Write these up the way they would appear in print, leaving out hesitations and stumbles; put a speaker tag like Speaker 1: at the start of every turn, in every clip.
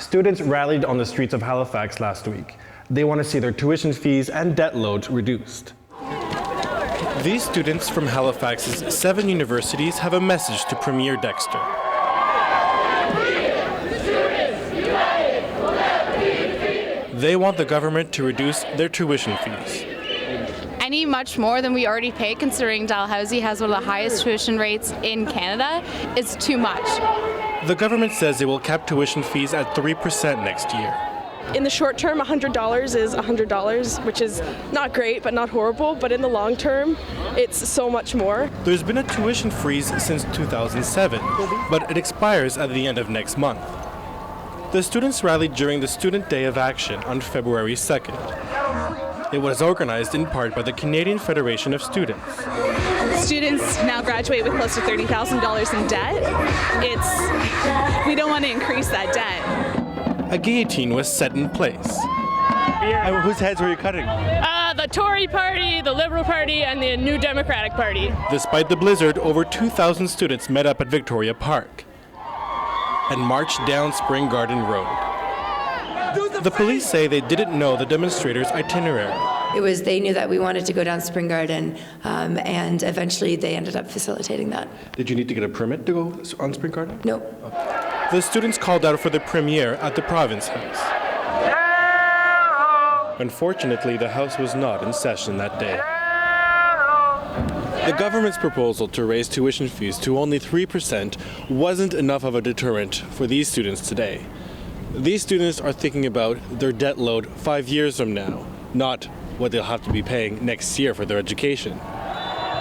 Speaker 1: Students rallied on the streets of Halifax last week. They want to see their tuition fees and debt loads reduced. These students from Halifax's 7 universities have a message to Premier Dexter. They want the government to reduce their tuition fees.
Speaker 2: Any much more than we already pay, considering Dalhousie has one of the highest tuition rates in Canada, is too much.
Speaker 1: The government says it will cap tuition fees at 3% next year.
Speaker 3: In the short term, $100 is $100, which is not great, but not horrible. But in the long term, it's so much more.
Speaker 1: There's been a tuition freeze since 2007, but it expires at the end of next month. The students rallied during the Student Day of Action on February 2nd. It was organized in part by the Canadian Federation of Students.
Speaker 4: Students now graduate with close to $30,000 in debt. We don't want to increase that debt.
Speaker 1: A guillotine was set in place. Whose heads were you cutting?
Speaker 5: The Tory Party, the Liberal Party, and the New Democratic Party.
Speaker 1: Despite the blizzard, over 2,000 students met up at Victoria Park and marched down Spring Garden Road. The police say they didn't know the demonstrators' itinerary.
Speaker 6: They knew that we wanted to go down Spring Garden, and eventually they ended up facilitating that.
Speaker 1: Did you need to get a permit to go on Spring Garden?
Speaker 6: No.
Speaker 1: The students called out for the premier at the Province House. Unfortunately, the House was not in session that day. The government's proposal to raise tuition fees to only 3% wasn't enough of a deterrent for these students today. These students are thinking about their debt load 5 years from now, not what they'll have to be paying next year for their education.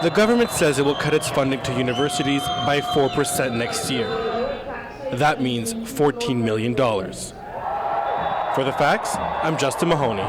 Speaker 1: The government says it will cut its funding to universities by 4% next year. That means $14 million. For the facts, I'm Justin Mahoney.